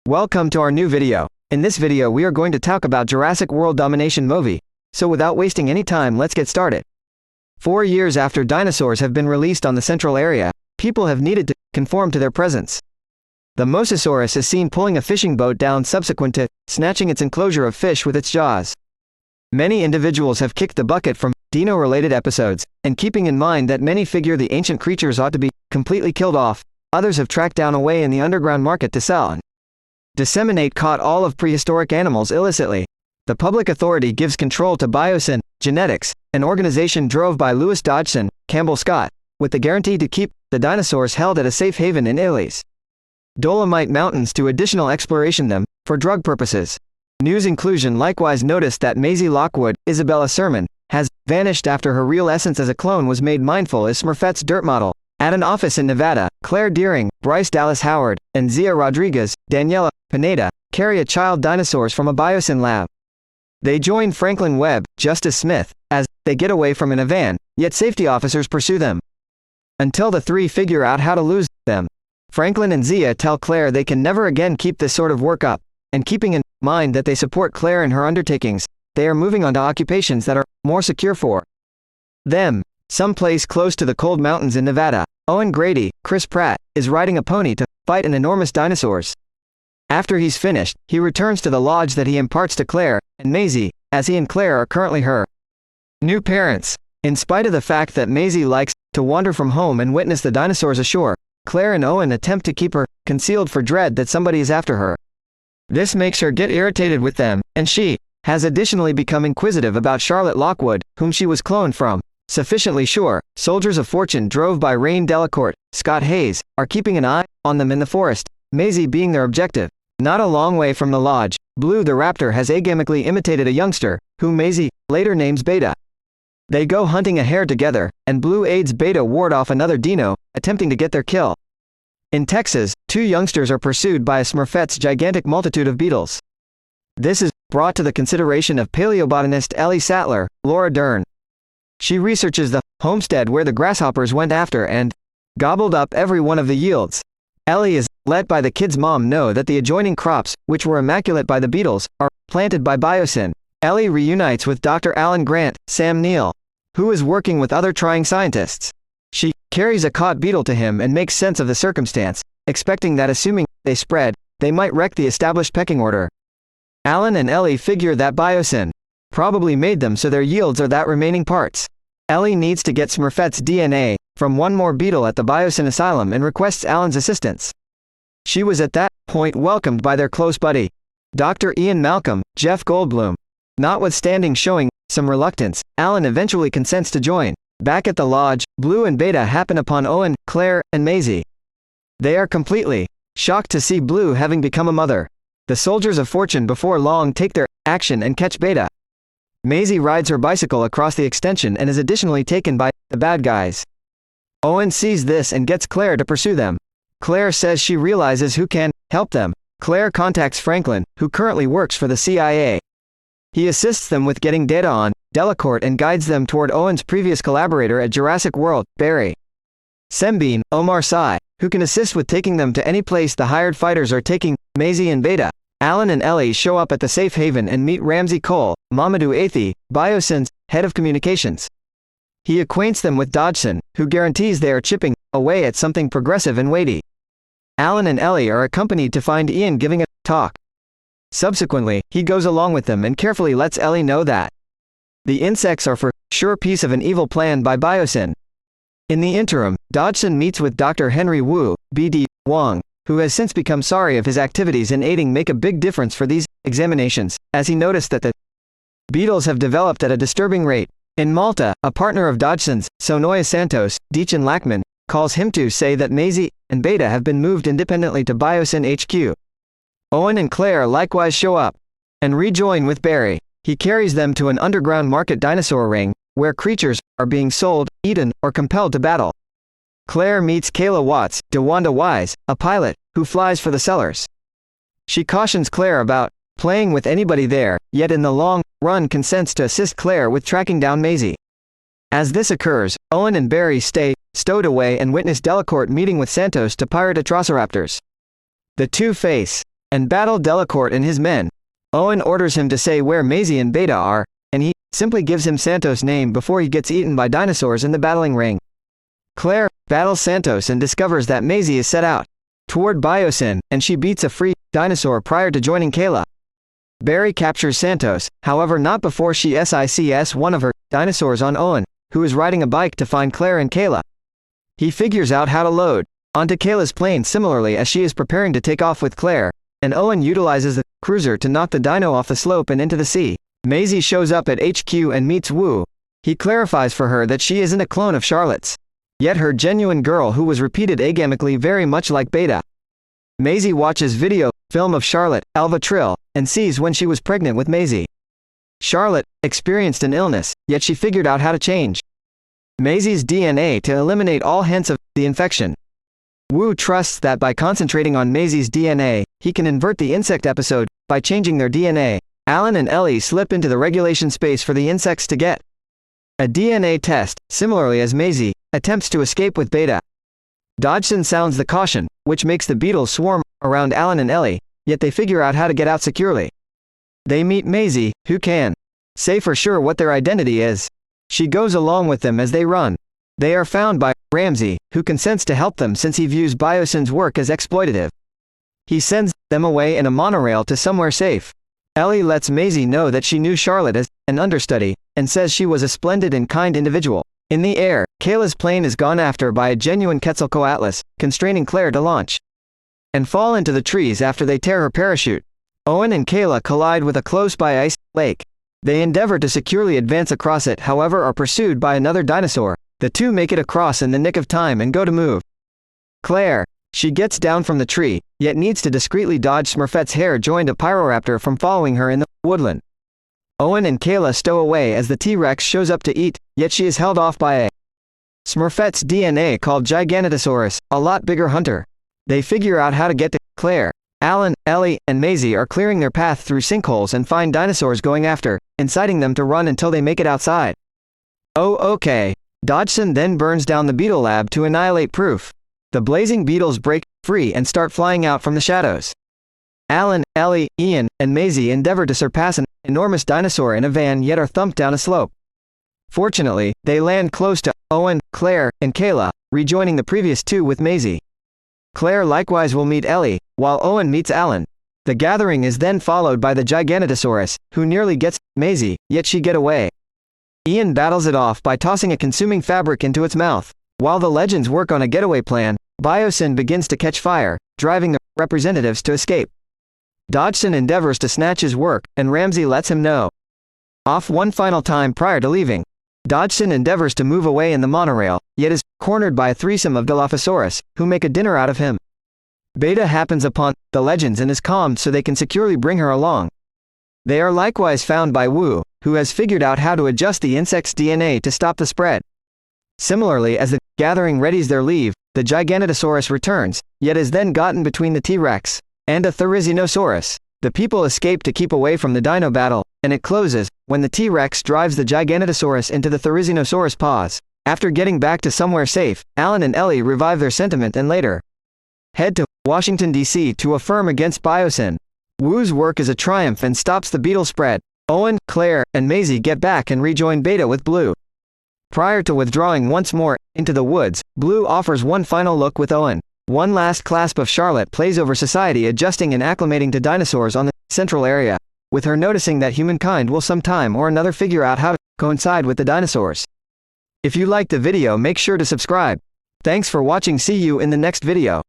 Welcome to our new video. In this video we are going to talk about Jurassic World Domination movie. So without wasting any time, let's get started. 4 years after dinosaurs have been released on the central area, people have needed to conform to their presence. The Mosasaurus is seen pulling a fishing boat down subsequent to snatching its enclosure of fish with its jaws. Many individuals have kicked the bucket from dino-related episodes, and keeping in mind that many figure the ancient creatures ought to be completely killed off, others have tracked down away in the underground market to sell and disseminate caught all of prehistoric animals illicitly. The public authority gives control to Biosyn Genetics, an organization drove by Lewis Dodgson, Campbell Scott, with the guarantee to keep the dinosaurs held at a safe haven in Italy's Dolomite Mountains to additional exploration them, for drug purposes. News inclusion likewise noticed that Maisie Lockwood, Isabella Sermon, has vanished after her real essence as a clone was made mindful as Smurfette's dirt model. At an office in Nevada, Claire Deering, Bryce Dallas Howard, and Zia Rodriguez, Daniela Pineda, carry a child dinosaurs from a Biosyn lab. They join Franklin Webb, Justice Smith, as they get away from in a van, yet safety officers pursue them until the three figure out how to lose them. Franklin and Zia tell Claire they can never again keep this sort of work up, and keeping in mind that they support Claire in her undertakings, they are moving on to occupations that are more secure for them. Someplace close to the cold mountains in Nevada, Owen Grady, Chris Pratt, is riding a pony to fight an enormous dinosaurs. After he's finished, he returns to the lodge that he imparts to Claire and Maisie, as he and Claire are currently her new parents. In spite of the fact that Maisie likes to wander from home and witness the dinosaurs ashore, Claire and Owen attempt to keep her concealed for dread that somebody is after her. This makes her get irritated with them, and she has additionally become inquisitive about Charlotte Lockwood, whom she was cloned from. Sufficiently sure, soldiers of fortune drove by Rain Delacourt, Scott Hayes, are keeping an eye on them in the forest, Maisie being their objective. Not a long way from the lodge, Blue the raptor has agamically imitated a youngster, whom Maisie later names Beta. They go hunting a hare together, and Blue aids Beta ward off another dino, attempting to get their kill. In Texas, two youngsters are pursued by a Smurfette's gigantic multitude of beetles. This is brought to the consideration of paleobotanist Ellie Sattler, Laura Dern. She researches the homestead where the grasshoppers went after and gobbled up every one of the yields. Ellie is let by the kid's mom know that the adjoining crops, which were immaculate by the beetles, are planted by Biosyn. Ellie reunites with Dr. Alan Grant, Sam Neill, who is working with other trying scientists. She carries a caught beetle to him and makes sense of the circumstance, expecting that assuming they spread, they might wreck the established pecking order. Alan and Ellie figure that Biosyn probably made them so their yields are that remaining parts. Ellie needs to get Smurfette's DNA from one more beetle at the Biosyn Asylum and requests Alan's assistance. She was at that point welcomed by their close buddy, Dr. Ian Malcolm, Jeff Goldblum. Notwithstanding showing some reluctance, Alan eventually consents to join. Back at the lodge, Blue and Beta happen upon Owen, Claire, and Maisie. They are completely shocked to see Blue having become a mother. The soldiers of fortune before long take their action and catch Beta. Maisie rides her bicycle across the extension and is additionally taken by the bad guys. Owen sees this and gets Claire to pursue them. Claire says she realizes who can help them. Claire contacts Franklin, who currently works for the CIA. He assists them with getting data on Delacourt and guides them toward Owen's previous collaborator at Jurassic World, Barry Sembene, Omar Sy, who can assist with taking them to any place the hired fighters are taking Maisie and Beta. Alan and Ellie show up at the safe haven and meet Ramsey Cole, Mamadou Athey, Biosyn's head of communications. He acquaints them with Dodgson, who guarantees they are chipping away at something progressive and weighty. Alan and Ellie are accompanied to find Ian giving a talk. Subsequently, he goes along with them and carefully lets Ellie know that the insects are for sure piece of an evil plan by Biosyn. In the interim, Dodgson meets with Dr. Henry Wu, B.D. Wong, who has since become sorry of his activities in aiding make a big difference for these examinations, as he noticed that the beetles have developed at a disturbing rate. In Malta, a partner of Dodgson's, Sonoya Santos, Deacon Lackman, calls him to say that Maisie and Beta have been moved independently to Biosyn HQ. Owen and Claire likewise show up and rejoin with Barry. He carries them to an underground market dinosaur ring, where creatures are being sold, eaten, or compelled to battle. Claire meets Kayla Watts, DeWanda Wise, a pilot, who flies for the sellers. She cautions Claire about playing with anybody there, yet in the long run consents to assist Claire with tracking down Maisie. As this occurs, Owen and Barry stay stowed away and witness Delacourt meeting with Santos to pirate Atrociraptors. The two face and battle Delacourt and his men. Owen orders him to say where Maisie and Beta are, and he simply gives him Santos' name before he gets eaten by dinosaurs in the battling ring. Claire battles Santos and discovers that Maisie is set out toward Biosyn, and she beats a free dinosaur prior to joining Kayla. Barry captures Santos, however not before she sics one of her dinosaurs on Owen, who is riding a bike to find Claire and Kayla. He figures out how to load onto Kayla's plane similarly as she is preparing to take off with Claire, and Owen utilizes the cruiser to knock the dino off the slope and into the sea. Maisie shows up at HQ and meets Wu. He clarifies for her that she isn't a clone of Charlotte's, yet her genuine girl who was repeated agamically very much like Beta. Maisie watches video film of Charlotte, Alva Trill, and sees when she was pregnant with Maisie. Charlotte experienced an illness, yet she figured out how to change Maisie's DNA to eliminate all hints of the infection. Wu trusts that by concentrating on Maisie's DNA, he can invert the insect episode by changing their DNA. Alan and Ellie slip into the regulation space for the insects to get a DNA test, similarly as Maisie attempts to escape with Beta. Dodgson sounds the caution, which makes the beetles swarm around Alan and Ellie, yet they figure out how to get out securely. They meet Maisie, who can say for sure what their identity is. She goes along with them as they run. They are found by Ramsey, who consents to help them since he views Biosyn's work as exploitative. He sends them away in a monorail to somewhere safe. Ellie lets Maisie know that she knew Charlotte as an understudy, and says she was a splendid and kind individual. In the air, Kayla's plane is gone after by a genuine Quetzalcoatlus, constraining Claire to launch and fall into the trees after they tear her parachute. Owen and Kayla collide with a close-by ice lake. They endeavor to securely advance across it, however are pursued by another dinosaur. The two make it across in the nick of time and go to move. Claire, she gets down from the tree, yet needs to discreetly dodge Smurfette's hair joined a Pyroraptor from following her in the woodland. Owen and Kayla stow away as the T-Rex shows up to eat, yet she is held off by a Smurfette's DNA called Giganotosaurus, a lot bigger hunter. They figure out how to get to Claire. Alan, Ellie, and Maisie are clearing their path through sinkholes and find dinosaurs going after, inciting them to run until they make it outside. Oh okay. Dodgson then burns down the beetle lab to annihilate proof. The blazing beetles break free and start flying out from the shadows. Alan, Ellie, Ian, and Maisie endeavor to surpass an enormous dinosaur in a van yet are thumped down a slope. Fortunately, they land close to Owen, Claire, and Kayla, rejoining the previous two with Maisie. Claire likewise will meet Ellie, while Owen meets Alan. The gathering is then followed by the Giganotosaurus, who nearly gets Maisie, yet she get away. Ian battles it off by tossing a consuming fabric into its mouth. While the legends work on a getaway plan, Biosyn begins to catch fire, driving the representatives to escape. Dodgson endeavors to snatch his work, and Ramsey lets him know off one final time prior to leaving. Dodgson endeavors to move away in the monorail, yet is cornered by a threesome of Dilophosaurus, who make a dinner out of him. Beta happens upon the legends and is calmed so they can securely bring her along. They are likewise found by Wu, who has figured out how to adjust the insect's DNA to stop the spread. Similarly, as the gathering readies their leave, the Giganotosaurus returns, yet is then gotten between the T-Rex and a Therizinosaurus. The people escape to keep away from the dino battle, and it closes when the T-Rex drives the Giganotosaurus into the Therizinosaurus paws. After getting back to somewhere safe, Alan and Ellie revive their sentiment and later head to Washington, D.C. to affirm against Biosyn. Wu's work is a triumph and stops the beetle spread. Owen, Claire, and Maisie get back and rejoin Beta with Blue. Prior to withdrawing once more into the woods, Blue offers one final look with Owen. One last clasp of Charlotte plays over society adjusting and acclimating to dinosaurs on the central area, with her noticing that humankind will sometime or another figure out how to coincide with the dinosaurs. If you liked the video, make sure to subscribe. Thanks for watching. See you in the next video.